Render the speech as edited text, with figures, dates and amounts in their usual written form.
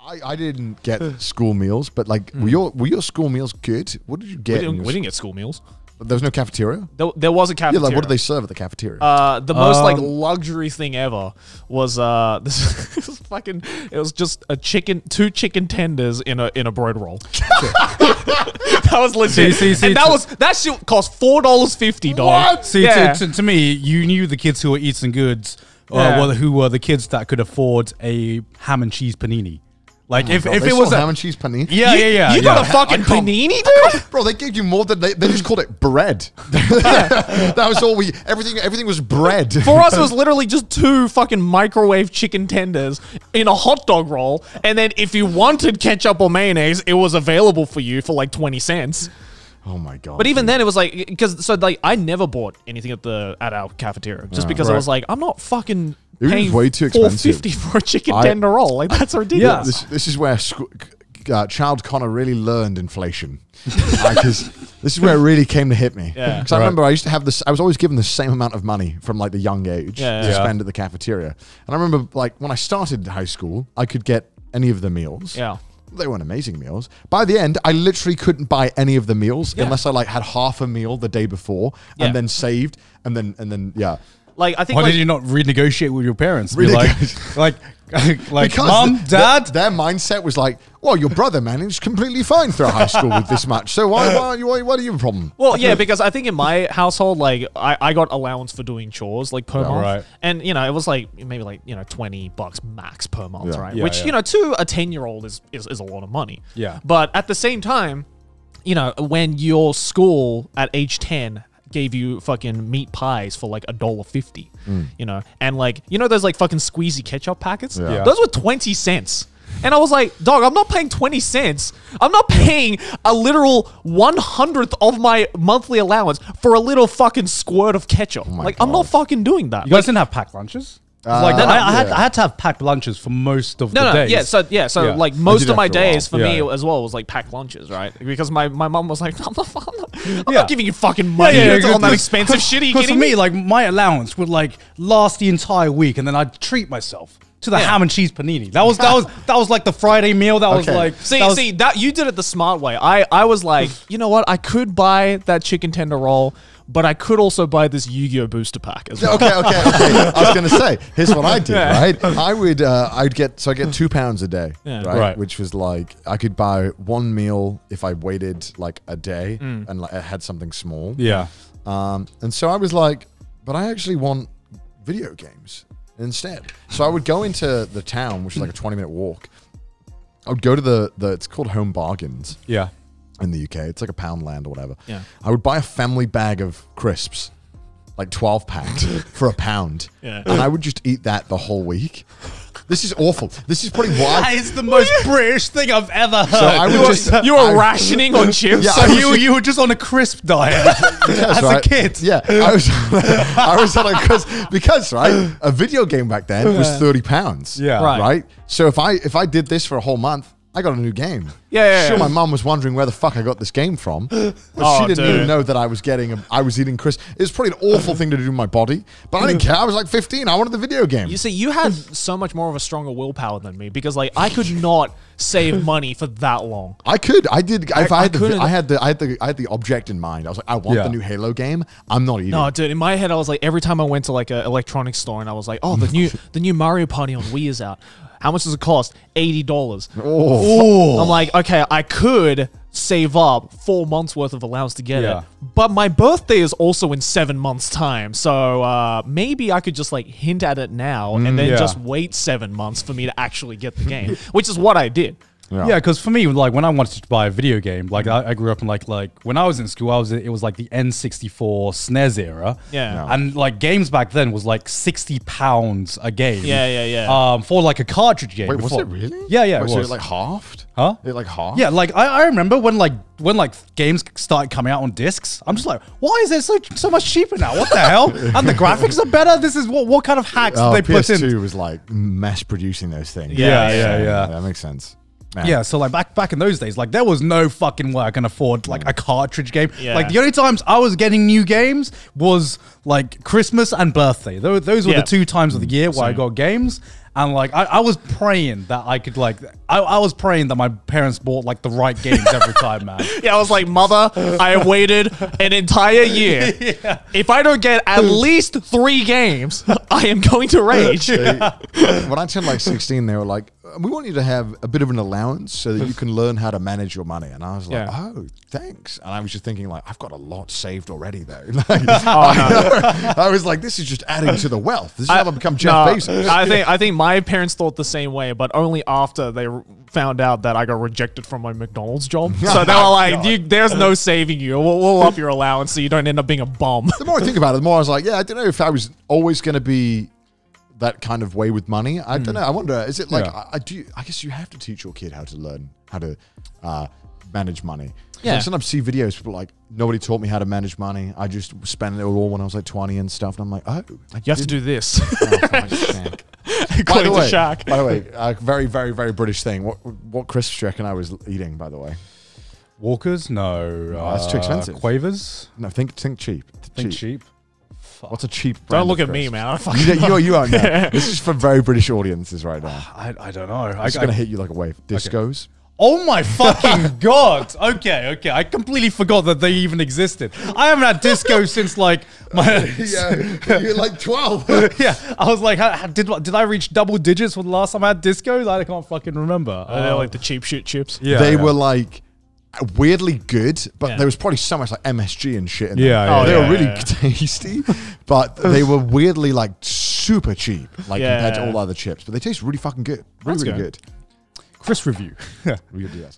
I didn't get school meals, but like, were your school meals good? What did you get? We didn't get school meals. There was no cafeteria? There was a cafeteria. Yeah, like what did they serve at the cafeteria? The most like luxury thing ever was this fucking. It was just two chicken tenders in a bread roll. That was legit. And that shit cost $4.50, dog. What? See, to me, you knew the kids who were eating goods, who were the kids that could afford a ham and cheese panini. Like if it was a ham and cheese panini, you got a fucking panini, dude. Bro, they gave you more than they just called it bread. That was all everything was bread. For us, it was literally just two fucking microwave chicken tenders in a hot dog roll, and then if you wanted ketchup or mayonnaise, it was available for you for like 20 cents. Oh my god! But even then, it was like I never bought anything at our cafeteria just because I was like, I'm not fucking paying way too expensive. $4.50 for a chicken tender roll. Like that's ridiculous. Yeah, this is where child Connor really learned inflation, because this is where it really came to hit me. Yeah, because I remember I used to have this. I was always given the same amount of money from like the young age to spend at the cafeteria, and I remember like when I started high school, I could get any of the meals. Yeah. They weren't amazing meals. By the end, I literally couldn't buy any of the meals unless I like had half a meal the day before and then saved and then Like I think. Why did you not renegotiate with your parents? Be like because mom, dad. Their mindset was like, well, your brother, man, is completely fine throughout high school with this much. So what are you a problem? Well, yeah, because I think in my household, like I got allowance for doing chores like per month, right. And it was like maybe like $20 max per month, right? Yeah, Which to a 10-year-old is a lot of money. Yeah. But at the same time, when your school at age 10 gave you fucking meat pies for like $1.50, and like those like fucking squeezy ketchup packets, those were 20 cents. And I was like, dog, I'm not paying 20 cents. I'm not paying a literal 1/100th of my monthly allowance for a little fucking squirt of ketchup. I'm not fucking doing that. You guys didn't have packed lunches? I had to have packed lunches for most of the days. So like most of my days for me as well was like packed lunches, right? Because my mom was like, I'm not giving you fucking money on that expensive shit. Are you kidding me? Because for me, like my allowance would like last the entire week, and then I'd treat myself to the ham and cheese panini. That was like the Friday meal. That was like see that you did it the smart way. I was like, you know what? I could buy that chicken tender roll, but I could also buy this Yu-Gi-Oh booster pack as well. Okay. I was gonna say, here's what I did. Right, I get £2 a day, right? Which was like I could buy one meal if I waited like a day and like I had something small. Yeah. And so I was like, but I actually want video games instead. So I would go into the town, which is like a 20-minute walk. I would go to it's called Home Bargains. Yeah. In the UK. It's like a Poundland or whatever. Yeah. I would buy a family bag of crisps, like 12 packs for £1. Yeah. And I would just eat that the whole week. This is awful. This is probably why. That is the most British thing I've ever heard. So I would you were rationing on chips. Yeah, so you were just on a crisp diet as a kid. Yeah, I was on a crisp because a video game back then was £30. Yeah, right. So if I did this for a whole month, I got a new game. Yeah. Sure, my mum was wondering where the fuck I got this game from, but she didn't even know that I was eating crisps. It was probably an awful thing to do to my body, but I didn't care. I was like 15. I wanted the video game. You see, you had so much more of a stronger willpower than me because like I could not save money for that long. I could. I did. If I had the object in mind. I was like, I want the new Halo game. I'm not eating. No, dude. In my head, I was like, every time I went to like an electronics store and I was like, oh, the new Mario Party on Wii is out. How much does it cost? $80. Oh. I'm like, okay, I could save up 4 months worth of allowance to get it. But my birthday is also in 7 months' time. So maybe I could just like hint at it now and then just wait 7 months for me to actually get the game, which is what I did. Yeah, because for me, like when I wanted to buy a video game, like I grew up in like when I was in school, it was like the N64 SNES era. Yeah. And like games back then was like £60 a game. Yeah. For like a cartridge game. Wait, was it really? Yeah, it was. was. So it like halved? Huh? It like halved? Yeah, like I remember when games started coming out on discs, I'm just like, why is it so much cheaper now? What the hell? And the graphics are better? This is what kind of hacks did they put in? PS2 was like mass producing those things. Yeah. That makes sense. Man. Yeah, so like back in those days, like there was no fucking way I can afford like a cartridge game. Yeah. Like the only times I was getting new games was like Christmas and birthday. Those were the 2 times of the year where I got games. And like I was praying that I could like I was praying that my parents bought like the right games every time, man. Yeah, I was like, mother, I have waited an entire year. Yeah. If I don't get at least 3 games, I am going to rage. When I turned like 16, they were like, we want you to have a bit of an allowance so that you can learn how to manage your money. And I was like, oh, thanks. And I was just thinking like, I've got a lot saved already though. Like, I was like, this is just adding to the wealth. This is how I become Jeff Bezos. I think my parents thought the same way, but only after they found out that I got rejected from my McDonald's job. So they were like, there's no saving you. We'll up your allowance so you don't end up being a bum. The more I think about it, the more I was like, yeah, I don't know if I was always going to be that kind of way with money. I don't know. I wonder, is it like, I guess you have to teach your kid how to learn how to manage money. Yeah. Like sometimes I see videos, people like, nobody taught me how to manage money. I just spent it all when I was like 20 and stuff. And I'm like, oh. You have to do this. By the way, a very, very, very British thing. What crisps do you reckon I was eating, by the way? Walkers? No. That's too expensive. Quavers? No, think cheap. Think cheap. What's a cheap brand? Don't look at me, man. You aren't now. This is for very British audiences right now. I don't know. I'm just going to hit you like a wave. Discos. Okay. Oh my fucking God. Okay. I completely forgot that they even existed. I haven't had disco since like my... Yeah, you're like 12. Yeah. I was like, did I reach double digits for the last time I had discos? I can't fucking remember. They're like the cheap shit chips. Yeah. They were like... weirdly good, but there was probably so much like MSG and shit in them. They were really tasty, but they were weirdly like super cheap, like compared to all other chips. But they taste really fucking good. Really good. Chris review. We could do that sometime.